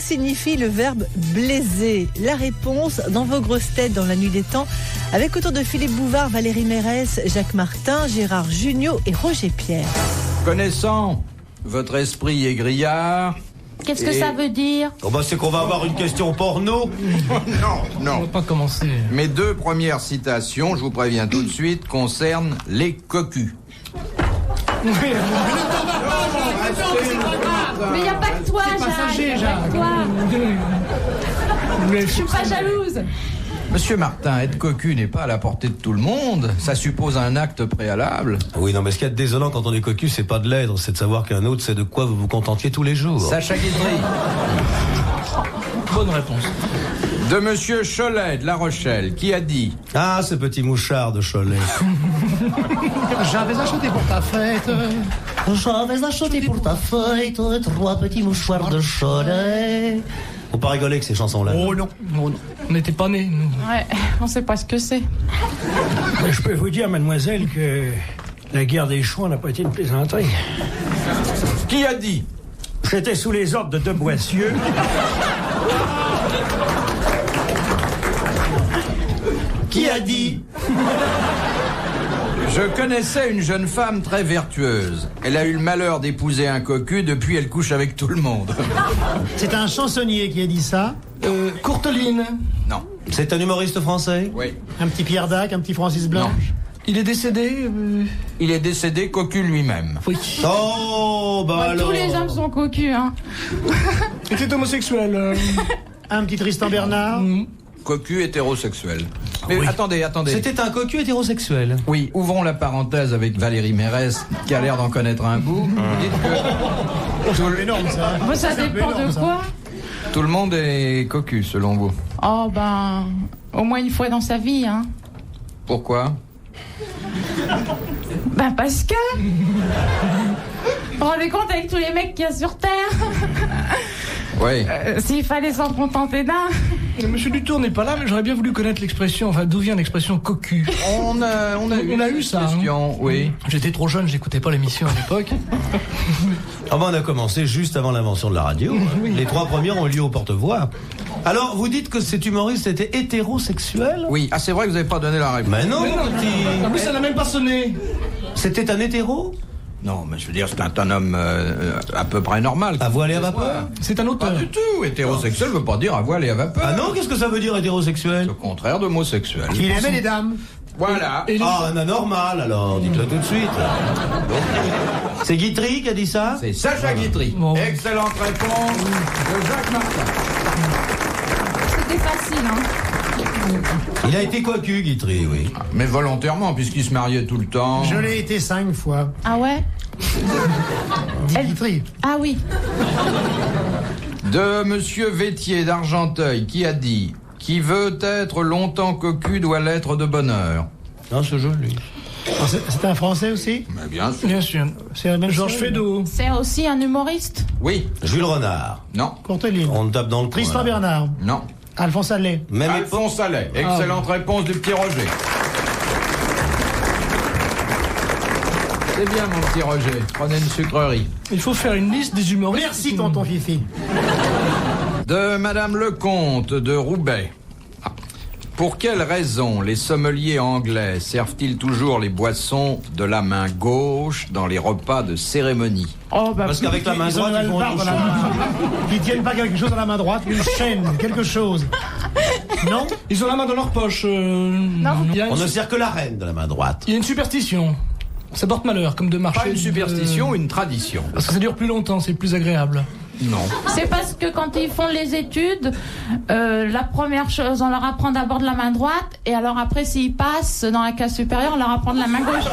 signifie le verbe blaiser? La réponse dans vos grosses têtes dans la nuit des temps, avec autour de Philippe Bouvard, Valérie Mérès, Jacques Martin, Gérard Jugnot et Roger Pierre. Connaissant votre esprit égrillard... Qu'est-ce que ça veut dire? Oh bah c'est qu'on va avoir une question porno. Non. On va pas commencer. Mes deux premières citations, je vous préviens tout de suite, concernent les cocus. Mais il n'y a pas que toi, passager, Jacques. Toi. Je suis pas jalouse. Monsieur Martin, être cocu n'est pas à la portée de tout le monde. Ça suppose un acte préalable. Oui, non, mais ce qu'il y a de désolant quand on est cocu, c'est pas de l'être, c'est de savoir qu'un autre sait de quoi vous vous contentiez tous les jours. Sacha Guitry. Bonne réponse. De Monsieur Cholet de La Rochelle, qui a dit... Ah, ce petit mouchard de Cholet. J'avais acheté pour ta fête. J'avais acheté pour ta fête 3 petits mouchoirs de Cholet. Faut pas rigoler avec ces chansons-là. Oh non. On n'était pas nés, nous. Ouais, on sait pas ce que c'est. Mais je peux vous dire, mademoiselle, que la guerre des Chouans n'a pas été une plaisanterie. Qui a dit? J'étais sous les ordres de Boissieu. Qui a dit? Je connaissais une jeune femme très vertueuse. Elle a eu le malheur d'épouser un cocu, depuis elle couche avec tout le monde. C'est un chansonnier qui a dit ça. Courteline. Non. C'est un humoriste français? Oui. Un petit Pierre Dac, un petit Francis Blanche. Il est décédé Il est décédé cocu lui-même. Oui. Oh, bah alors... Tous les hommes sont cocus, hein. Il était homosexuel. Un petit Tristan Bernard. Cocu hétérosexuel. Mais Oui. attendez. C'était un cocu hétérosexuel. Oui, ouvrons la parenthèse avec Valérie Mérès, qui a l'air d'en connaître un bout. Vous dites que C'est énorme ça. Bon, ça C'est un peu dépend énorme, de ça. quoi. tout le monde est cocu, selon vous. Oh ben, au moins une fois dans sa vie, hein. Pourquoi? Ben parce que... Vous vous rendez compte avec tous les mecs qu'il y a sur Terre? Oui. S'il fallait s'en contenter d'un... Monsieur Dutour n'est pas là, mais j'aurais bien voulu connaître l'expression, enfin d'où vient l'expression cocu. On a eu ça, question, oui. J'étais trop jeune, j'écoutais pas l'émission à l'époque. Ah ben on a commencé juste avant l'invention de la radio. Les 3 premières ont eu lieu au porte-voix. Alors, vous dites que cet humoriste était hétérosexuel? Oui. Ah, c'est vrai que vous n'avez pas donné la réponse. Mais non, petit... En plus, ça n'a même pas sonné. C'était un hétéro? Non, mais je veux dire, c'est un homme à peu près normal. À voile et à vapeur? C'est un Pas auteur. du tout. Hétérosexuel veut pas dire à voile et à vapeur. Ah non, qu'est-ce que ça veut dire hétérosexuel? Le contraire d'homosexuel. Il aimait les dames. Voilà. Ah, un anormal alors, dites-le tout de suite. C'est Guitry qui a dit ça? C'est Sacha Guitry. Bon. Excellente réponse de Jacques Martin. C'était facile, hein. Il a été cocu, Guitry, oui. Mais volontairement, puisqu'il se mariait tout le temps. Je l'ai été 5 fois. Ah ouais? Guitry. Ah oui. De Monsieur Vétier d'Argenteuil, qui a dit: qui veut être longtemps cocu doit l'être de bonne heure. Non, c'est joli. C'est un Français aussi? Mais bien sûr. Bien sûr. C'est la même Georges chose. Feydeau. C'est aussi un humoriste? Oui. Jules Renard. Non. Courteline. On tape dans le coin, Tristan là. Bernard. Non. Alphonse Allais. Même époque. Alphonse Allais. Excellente réponse du petit Roger. C'est bien, mon petit Roger. Prenez une sucrerie. Il faut faire une liste des humoristes. Merci, tonton Fifi. De Madame Lecomte de Roubaix. Ah. Pour quelle raison les sommeliers anglais servent-ils toujours les boissons de la main gauche dans les repas de cérémonie? Oh bah... Parce qu'avec la main Ils ont droite, une ils vont barre dans la main. Ils tiennent pas quelque chose dans la main droite, une chaîne, quelque chose. Non? Ils ont la main dans leur poche. Non. Il y a On une, ne sert que la reine de la main droite. il y a une superstition. Ça porte malheur, comme de marcher. Pas une superstition, une tradition. Parce que ça dure plus longtemps, c'est plus agréable. Non. C'est parce que quand ils font les études, la première chose, on leur apprend d'abord de la main droite, et alors après, s'ils passent dans la case supérieure, on leur apprend de la main gauche.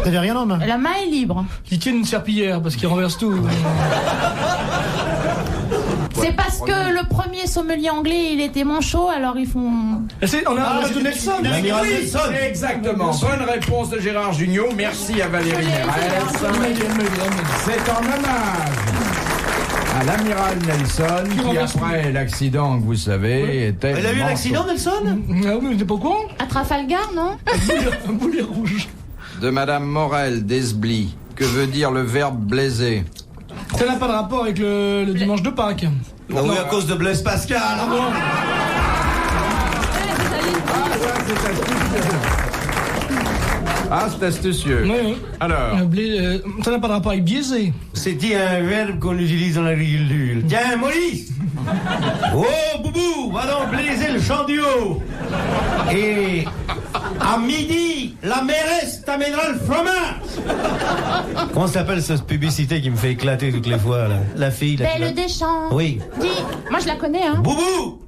Vous avez rien en main? La main est libre. Ils tiennent une serpillière parce qu'ils renversent tout. C'est parce que le premier sommelier anglais, il était manchot, alors ils font... On a l'âge de Nelson. L'amiral Oui, Nelson. c'est exactement. Bonne réponse de Gérard Jugnot. Merci à Valérie Mérès. C'est en hommage à l'amiral Nelson qui, après l'accident que vous savez, était... Elle a eu un manchot. accident, Nelson? Ah oui, t'es pas au courant? À Trafalgar, non? Un boulet rouge. De Madame Morel d'Esbly. Que veut dire le verbe blaiser? Ça n'a pas de rapport avec le dimanche de Pâques. Ah oui, à cause de Blaise Pascal. Ah, c'est astucieux. Oui. Alors, Ça n'a pas de rapport avec biaisé. C'est dit un verbe qu'on utilise dans l'agriculture. Tiens, Maurice. Oh, Boubou, va donc blaiser le champ du haut. Et à midi, la mairesse t'amènera le fromage. Comment s'appelle cette publicité qui me fait éclater toutes les fois, là? La fille, là. Belle Deschamps. Oui. Dis, moi je la connais, hein. Boubou,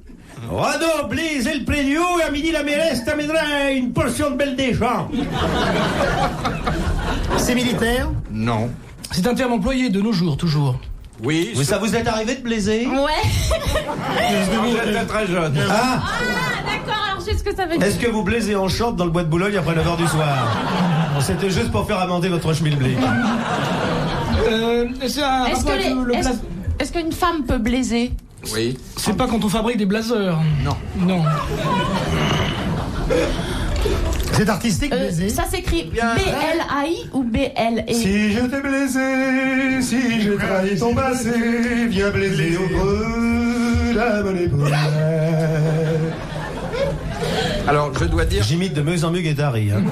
va donc blaiser le pré du haut et à midi, la mairesse t'amènera une portion de Belle Deschamps. C'est militaire. non. C'est un terme employé de nos jours, toujours. Oui, Oui, ça vous est arrivé de blaiser? Ouais. j'étais très jeune. Ah, D'accord, alors je sais ce que ça veut dire. est-ce que vous blaisez en short dans le bois de Boulogne après 9h du soir? Bon, c'était juste pour faire amender votre schmilblick. C'est un Est-ce rapport avec le que blaze. est-ce qu'une femme peut blaiser? Oui. C'est pas quand on fabrique des blazers. Non. Non. C'est artistique, baiser. Ça s'écrit B-L-A-I ou B-L-E? Si je t'ai blessé, si j'ai trahi ton passé, viens blaiser au creux la bonne épaule. Alors, je dois dire... J'imite de mieux en mieux Guettari. Hein.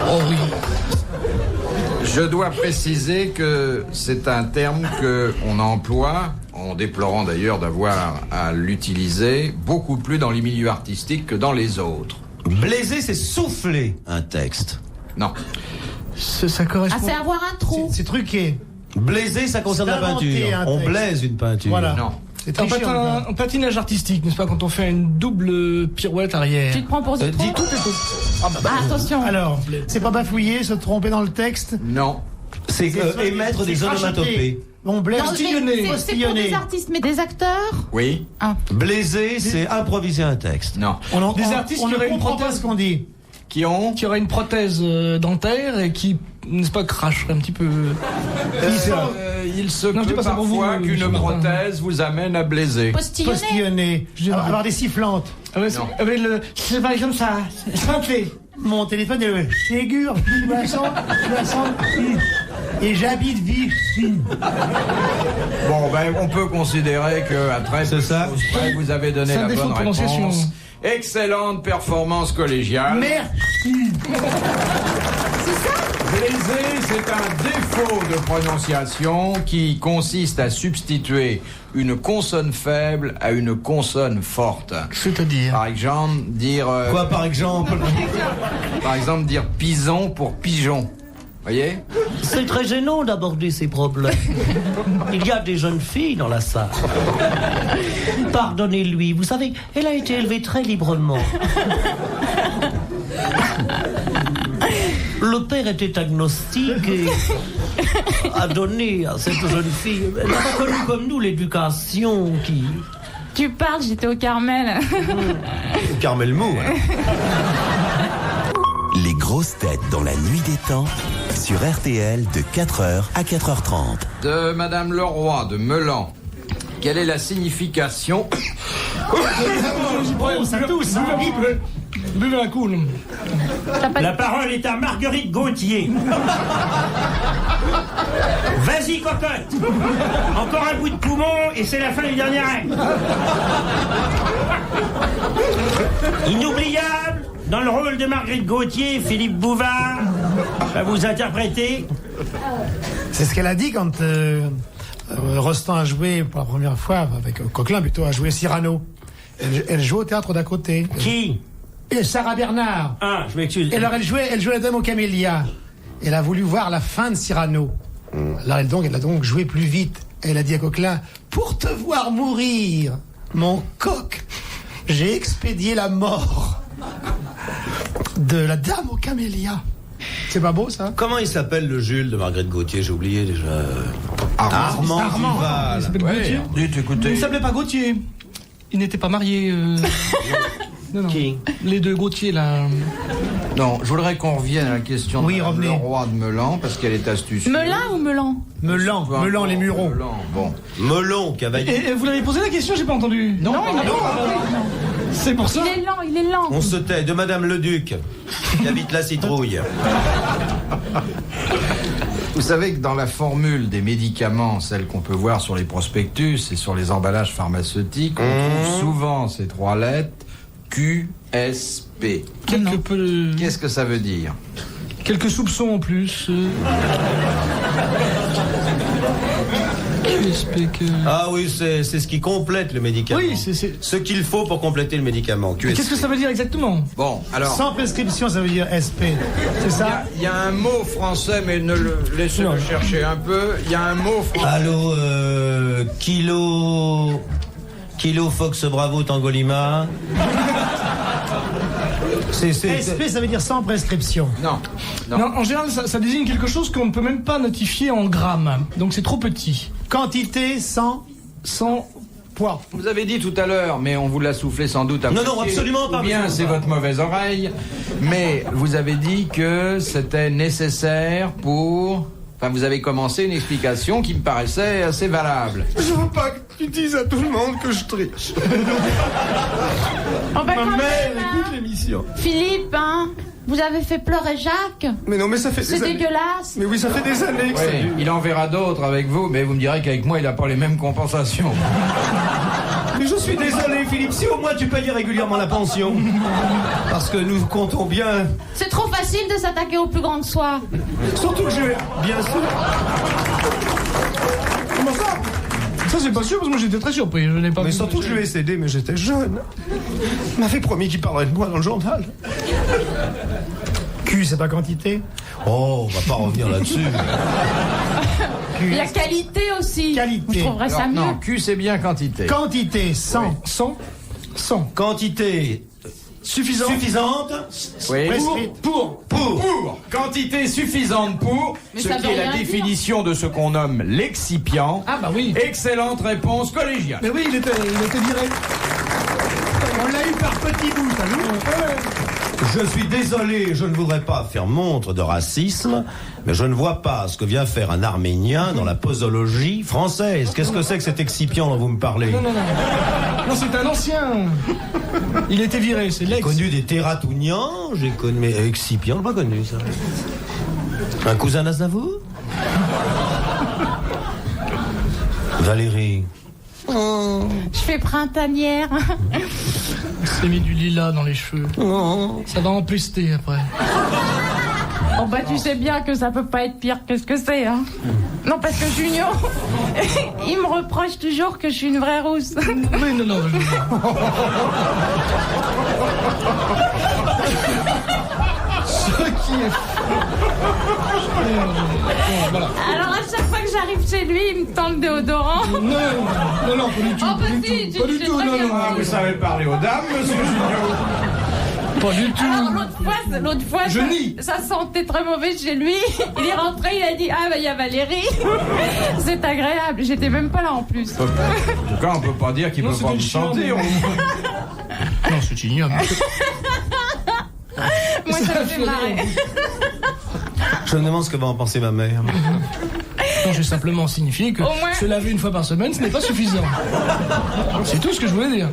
Oh oui. Je dois préciser que c'est un terme qu'on emploie, en déplorant d'ailleurs d'avoir à l'utiliser, beaucoup plus dans les milieux artistiques que dans les autres. Blaiser, c'est souffler un texte. Non. Ça Ah, correspond. c'est avoir un trou. C'est truqué. Blaiser, ça concerne la D'inventer peinture. un On texte. blaise une peinture. Voilà. Non. C'est En, triché, en patinage artistique, n'est-ce pas, quand on fait une double pirouette arrière. Tu te prends pour Zutron? Dis tout et tout. Ah, attention. Alors, c'est pas bafouiller, se tromper dans le texte. Non. C'est émettre des onomatopées. On blaise. Non, c'est pour des artistes, mais des acteurs? Oui. Blaiser, c'est improviser un texte. Non. Des artistes on qui ne auraient une comprend pas prothèse. ce qu'on dit. Qui ont... Qui aurait une prothèse dentaire et qui, n'est-ce pas, cracherait un petit peu. Il se Non, je dis peut pas ça pour vous, parfois qu'une monsieur Martin. prothèse vous amène à blaiser. Postillonner? Postillonner. Avoir des sifflantes. Ah ouais, Non. c'est par exemple ça. Simplé. Mon téléphone est Ségur, 1966. Et j'habite Vichy. Bon, ben, on peut considérer qu'à très peu de ça. choses près, vous avez donné C'est un la défaut bonne de prononciation. réponse. Excellente performance collégiale. Merci. Blaiser, c'est un défaut de prononciation qui consiste à substituer une consonne faible à une consonne forte. C'est-à-dire. Par exemple, dire... Quoi, par exemple? Par exemple, dire pison pour pigeon. Voyez? C'est très gênant d'aborder ces problèmes. Il y a des jeunes filles dans la salle. Pardonnez-lui, vous savez, elle a été élevée très librement. Le père était agnostique et a donné à cette jeune fille, elle n'a pas connu comme nous l'éducation qui... Tu parles, j'étais au Carmel. Carmel Mou. Hein. Les grosses têtes dans la nuit des temps sur RTL de 4h à 4h30. De Madame Leroy de Meulan. Quelle est la signification... Oh, ça tousse. Buvez un coup. La parole est à Marguerite Gauthier. Vas-y, cocotte. Encore un bout de poumon et c'est la fin du dernier acte. Inoubliable, dans le rôle de Marguerite Gauthier, Philippe Bouvard va vous interpréter. C'est ce qu'elle a dit quand Rostand a joué pour la première fois, avec Coquelin plutôt, a joué Cyrano. Elle jouait au théâtre d'à côté. Qui? Et Sarah Bernard. Ah, je m'excuse. Et alors elle jouait la dame aux camélias. Elle a voulu voir la fin de Cyrano. Alors elle a donc joué plus vite. Elle a dit à Coquelin, pour te voir mourir, mon coq, j'ai expédié la mort de la dame aux camélias. C'est pas beau ça? Comment il s'appelle le Jules de Marguerite Gauthier? J'ai oublié déjà. Armand. Duval. Il s'appelle Gauthier. Dites, écoutez. Il ne s'appelait pas Gauthier. Il n'était pas marié. Non. Qui? Les deux Gauthier, là. Non, je voudrais qu'on revienne à la question de Madame Leroy de Meulan, parce qu'elle est astucieuse. Melun ou Melan? Melan, les Mureaux. Melan, bon. Melon, cavalier. Et vous l'avez posé la question, j'ai pas entendu. Non, C'est pour ça. il est lent. On se tait. De Madame Leduc, qui habite la citrouille. Vous savez que dans la formule des médicaments, celle qu'on peut voir sur les prospectus et sur les emballages pharmaceutiques, on trouve souvent ces 3 lettres QSP. Qu'est-ce que ça veut dire? Quelques soupçons en plus. Ah oui, c'est ce qui complète le médicament. Oui, c'est ce qu'il faut pour compléter le médicament. QSP. Qu'est-ce que ça veut dire exactement? Bon, alors... Sans prescription, ça veut dire SP. C'est ça? Il y a un mot français, mais laissez-le chercher un peu. Il y a un mot français. Allô, Kilo Fox Bravo Tango Lima. SP, ça veut dire sans prescription. Non. Non, en général, ça désigne quelque chose qu'on ne peut même pas notifier en grammes. Donc c'est trop petit. Quantité sans poids. Vous avez dit tout à l'heure, mais on vous l'a soufflé sans doute à Non, moitié, absolument pas. Ou bien c'est votre mauvaise oreille. Mais vous avez dit que c'était nécessaire pour... Enfin, vous avez commencé une explication qui me paraissait assez valable. Je veux pas que tu dises à tout le monde que je triche. On va quand même, écoute l'émission. Philippe, hein, vous avez fait pleurer Jacques. Mais non, mais ça fait C'est dégueulasse. Mais oui, ça fait des années que ça Oui, dure. il en verra d'autres avec vous, mais vous me direz qu'avec moi, il n'a pas les mêmes compensations. Mais je suis désolé, Philippe, si au moins tu payais régulièrement la pension. Parce que nous comptons bien. C'est trop facile de s'attaquer au plus grand de soi. Surtout que je vais. Bien sûr. Comment ça? Ça, c'est pas sûr, parce que moi j'étais très surpris. Je n'ai pas Mais vu surtout que je lui ai cédé, mais j'étais jeune. Il m'avait promis qu'il parlerait de moi dans le journal. Q, c'est pas quantité? Oh, on va pas revenir là-dessus. Il y a qualité aussi. Qualité. Je trouverais ça Alors, mieux. non, Q, c'est bien quantité. Quantité, sans. Sans. Quantité suffisante. Oui. Prescrite. Pour. Quantité suffisante pour Mais ce ça qui veut est la rien dire. définition de ce qu'on nomme l'excipient. Ah bah oui. Excellente réponse collégiale. Mais oui, il était viré. On l'a eu par petits bouts, t'as vu? Je suis désolé, je ne voudrais pas faire montre de racisme, mais je ne vois pas ce que vient faire un Arménien dans la posologie française. Qu'est-ce que c'est que cet excipient dont vous me parlez? Non, c'est un ancien. Il était viré, c'est J'ai l'ex. connu des Terratounians, j'ai connu... Mais excipient, j'ai pas connu ça. Un cousin d'Aznavour? Valérie. Je fais printanière. Il s'est mis du lilas dans les cheveux. Ça va empester après. Oh bah tu sais bien que ça peut pas être pire que ce que c'est, hein. Non, parce que Junior, il me reproche toujours que je suis une vraie rousse. Oui, non. Ce qui est... Voilà. Alors à chaque fois que j'arrive chez lui, il me tend le déodorant. Non, pas du tout. Oh bah pas du si, tout, pas du tu tout, sais très bien. Ah, vous savez parler aux dames, monsieur Junior? Pas du tout. Alors l'autre fois, Je nie. ça sentait très mauvais chez lui. Il est rentré, il a dit ah bah il y a Valérie. C'est agréable. J'étais même pas là en plus. En tout cas, on peut pas dire qu'il Non, peut c'est pas une vous chienne. sentir. Non, c'est ignoble. Moi ça me fait marrer. Je me demande ce que va en penser ma mère. Non, j'ai simplement signifié que Au moins- se laver une fois par semaine, ce n'est pas suffisant. C'est tout ce que je voulais dire.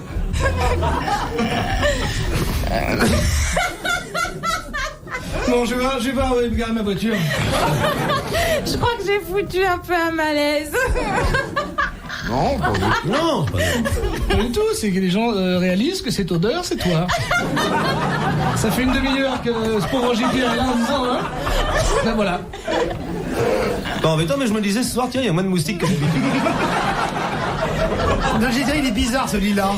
Bon, je vais garer ma voiture. Je crois que j'ai foutu un peu un malaise. Non, pas du tout. Non, pas Pas du tout, c'est que les gens réalisent que cette odeur, c'est toi. Ça fait une demi-heure que ce pauvre JP est là en disant, hein. Ben voilà. pas embêtant, mais je me disais ce soir, tiens, il y a moins de moustiques que d'habitude. Non, j'ai dit, il est bizarre celui-là.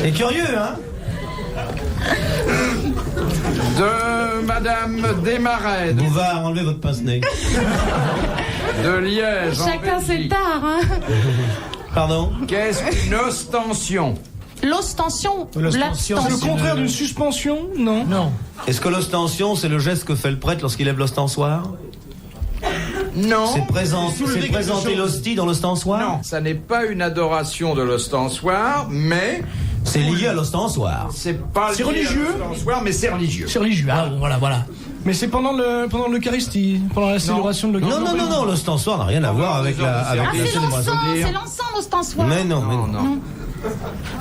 C'est curieux, hein? De Madame Desmarais, Bouvard, enlevez votre pince-nez. de Liège, en Chacun ses Belgique. tares, hein. Pardon? Qu'est-ce qu'une ostension? L'ostension. L'ostension, C'est le L'abstention. contraire d'une suspension, non? Non. Est-ce que l'ostension, c'est le geste que fait le prêtre lorsqu'il lève l'ostensoir? Non. C'est présenter l'hostie dans l'ostensoir? Non, ça n'est pas une adoration de l'ostensoir, mais C'est lié à l'ostensoir. c'est pas C'est lié religieux à l'ostensoir, mais c'est religieux. C'est religieux. Ah, bon, voilà. Mais c'est pendant l'Eucharistie, pendant la célébration de l'Eucharistie. Non, l'ostensoir n'a rien à voir avec la Ah, c'est célébration. l'encens, c'est l'encens, l'ostensoir. Mais non. Non.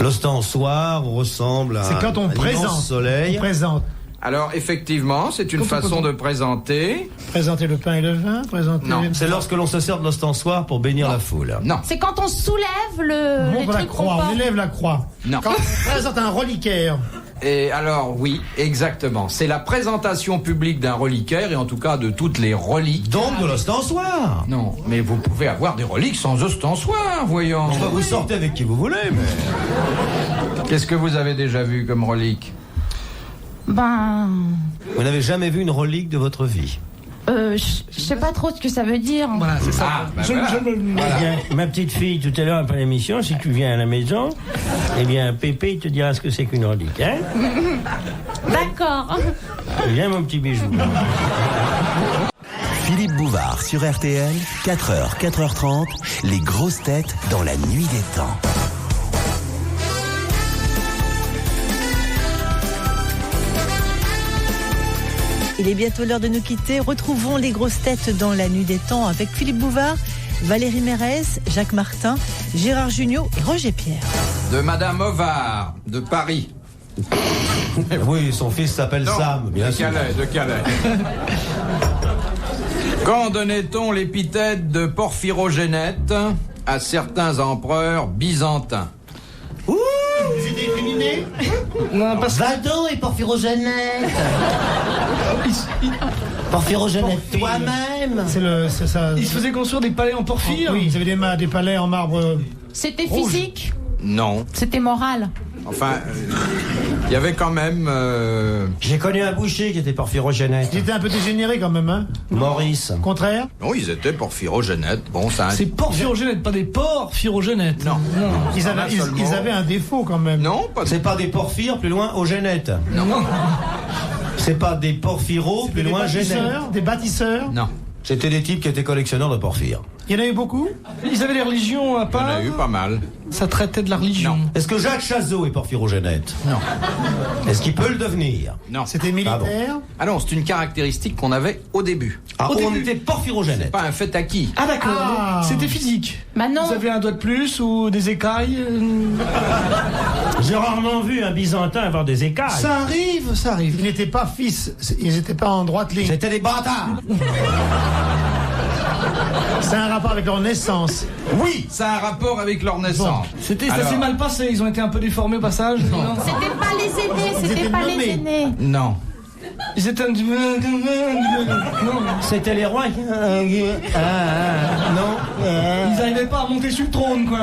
L'ostensoir ressemble à C'est quand on un immense présente. soleil. On présente. Alors, effectivement, c'est une façon de présenter. Présenter le pain et le vin, présenter... Non. C'est lorsque l'on se sert de l'ostensoir pour bénir la foule. Non. C'est quand on soulève les Montre la trucs qu'on croix, on porte. élève la croix. Non. Quand on présente un reliquaire. Et alors, oui, exactement. C'est la présentation publique d'un reliquaire, et en tout cas de toutes les reliques. Donc de l'ostensoir. Non, mais vous pouvez avoir des reliques sans ostensoir, voyons. Enfin, vous sortez avec qui vous voulez, mais... Qu'est-ce que vous avez déjà vu comme relique? Ben, Vous n'avez jamais vu une relique de votre vie? je sais pas trop ce que ça veut dire. Voilà, c'est ça. Ah, ben Je- voilà. je me- Eh bien, ma petite fille, tout à l'heure après l'émission, si tu viens à la maison, eh bien, Pépé, il te dira ce que c'est qu'une relique, hein? D'accord. Viens, mon petit bijou. Philippe Bouvard sur RTL, 4h, 4h30, les grosses têtes dans la nuit des temps. Il est bientôt l'heure de nous quitter. Retrouvons les grosses têtes dans la nuit des temps avec Philippe Bouvard, Valérie Mérès, Jacques Martin, Gérard Jugnot et Roger Pierre. De Madame Ovard, de Paris. Oui, son fils s'appelle Non, Sam, bien de sûr. Calais, de Calais. Quand donnait-on l'épithète de Porphyrogénète à certains empereurs byzantins? Des idées féminées. Non, parce que Valdo et Porphyrogénète. Porphyrogénète toi-même. C'est ça. il se faisait construire des palais en porphyre. Oui, ils avaient des palais en marbre. C'était Rouge. physique. Non. C'était moral. Enfin, il y avait quand même... J'ai connu un boucher qui était porphyrogénète. Ils étaient un peu dégénérés quand même, hein. Maurice. Contraire. Non, ils étaient porphyrogénètes. Bon, ça... C'est porphyrogénète, pas des porphyrogénètes. Non. Ils En avaient, un seul mot. ils avaient un défaut quand même. Non, pas... C'est pas des porphyres, plus loin, ogénètes. Non. C'est pas des porphyros, plus Des loin, génètes. bâtisseurs, des bâtisseurs. Non. C'était des types qui étaient collectionneurs de porphyre. Il y en a eu beaucoup. Ils avaient les religions à Il y en part. a eu pas mal. Ça traitait de la religion. Est-ce que Jacques Chazot est porphyrogénète? Non. Est-ce qu'il peut le devenir? Non. C'était militaire. Ah non, c'est une caractéristique qu'on avait au début. Ah, Au on début. était porphyrogénète. Pas un fait acquis. Ah d'accord. Ah. C'était physique. Bah non. Vous avez un doigt de plus ou des écailles J'ai rarement vu un Byzantin avoir des écailles. Ça arrive, ça arrive. Ils n'étaient pas fils. Ils n'étaient pas en droite ligne. C'était des bâtards. C'est un rapport avec leur naissance. Oui, ça a un rapport avec leur naissance. Ça Alors, s'est mal passé, ils ont été un peu déformés au passage. Non. C'était pas les aînés. C'était étaient pas les nommés. aînés. Non. Ils étaient un petit peu. Non. C'était les rois qui... non. Ils n'arrivaient pas à monter sur le trône, quoi.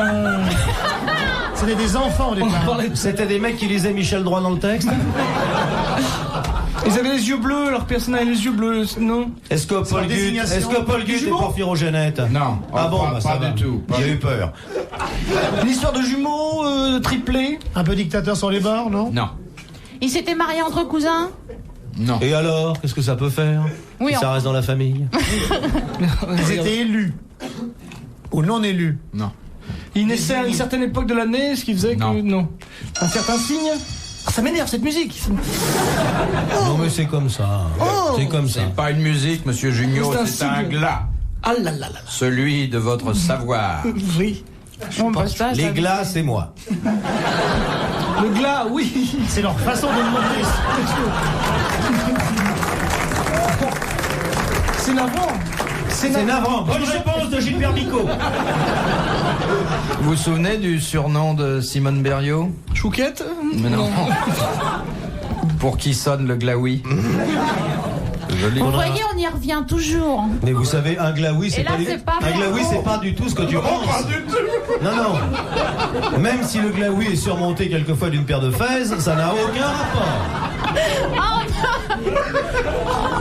C'était des enfants au On départ. parlait de- C'était des mecs qui lisaient Michel Droit dans le texte. Ils avaient les yeux bleus, leur personne avait les yeux bleus, non? Est-ce que Paul Gut désignation. est jumeau porphyrogénète? Non. Ah bon, pas, bah, ça pas va. du tout. J'ai eu peur. Une histoire de jumeaux, triplés. Un peu dictateur sur les bords, non? Non. Ils s'étaient mariés entre cousins. Non. Et alors, qu'est-ce que ça peut faire? Oui, Si ça on- reste dans la famille. Ils étaient élus. Ou non élus. Non. Ils naissaient à une certaine époque de l'année, ce qui faisait Non. que. Non. Un certain signe. Ah, ça m'énerve cette musique. Non mais c'est comme ça. C'est comme ça. C'est pas une musique, monsieur Jugnot, C'est un c'est un signe. glas. Ah là là là là. Celui de votre savoir. Oui. Bon, bah, ça, Les ça- glaces, c'est moi. Le glas, oui. C'est leur façon de demander. C'est navrant. C'est navrant. Bonne réponse de Gilbert Bicot. Vous vous souvenez du surnom de Simone Berriot? Chouquette. Mais non. Pour qui sonne le glaoui? Joli. Vous voyez, on y revient toujours. Mais vous savez, un glaoui, c'est Et là, pas du... c'est pas un glaoui, Berriot. c'est pas du tout ce que tu penses. Non, non. Même si le glaoui est surmonté quelquefois d'une paire de fraises, ça n'a aucun rapport.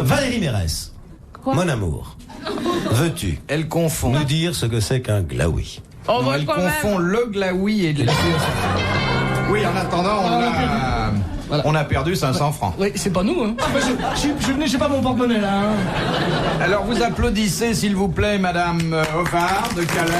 Valérie Mérès, Quoi mon amour, veux-tu Elle confond. nous dire ce que c'est qu'un glaoui? Oh, Non, bah, elle quand même. confond le glaoui et le... Oui, en attendant, on a perdu 500 francs. Oui, c'est pas nous, hein. Moi, je venais, j'ai pas mon porte-monnaie là. Hein. Alors vous applaudissez, s'il vous plaît, Madame Ovard de Calais.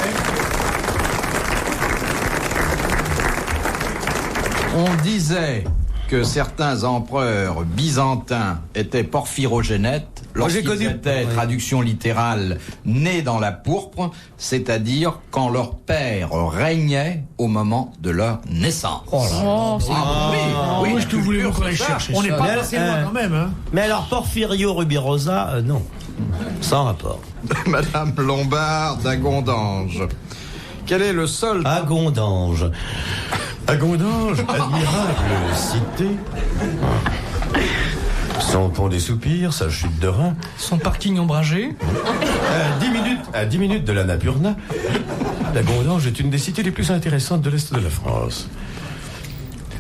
On disait que certains empereurs byzantins étaient porphyrogénètes lorsqu'ils étaient, traduction littérale, nés dans la pourpre, c'est-à-dire quand leur père régnait au moment de leur naissance. Oh là là. Oui, Où est-ce que vous voulez qu'on aille chercher On ça n'est pas assez loin quand même, hein. Mais alors, Porfirio Rubirosa, non. Sans rapport. Madame Lombard d'Agondange. Quel est le seul... Agondange. Agondange, admirable cité. Son pont des soupirs, sa chute de rein. Son parking ombragé. À 10 minutes de la Napurna, l'Agondange est une des cités les plus intéressantes de l'Est de la France.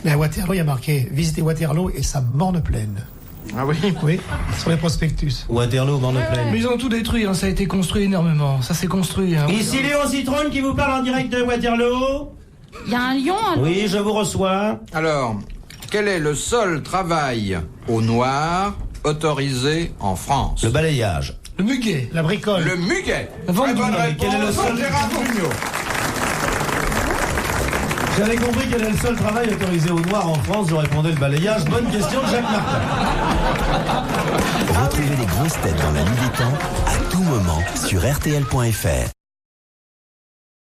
Mais à Waterloo, il y a marqué « Visitez Waterloo et sa morne pleine ». Ah oui? Oui, sur les prospectus. Waterloo, Morne-Plaine. Mais ils ont tout détruit, hein, ça a été construit énormément. Ça s'est construit. Hein. Ici Léon Citrone qui vous parle en direct de Waterloo. Il y a un lion, Oui, je vous reçois. Alors, quel est le seul travail au noir autorisé en France? Le balayage. Le muguet. La bricole. Le muguet. La vente Très bonne du muguet. réponse, Quel est le seul- Gérard Jugnot. J'avais compris quel est le seul travail autorisé au noir en France. Je répondais le balayage. Bonne question de Jacques Martin. Retrouvez les grosses têtes dans la nuit des temps à tout moment sur RTL.fr.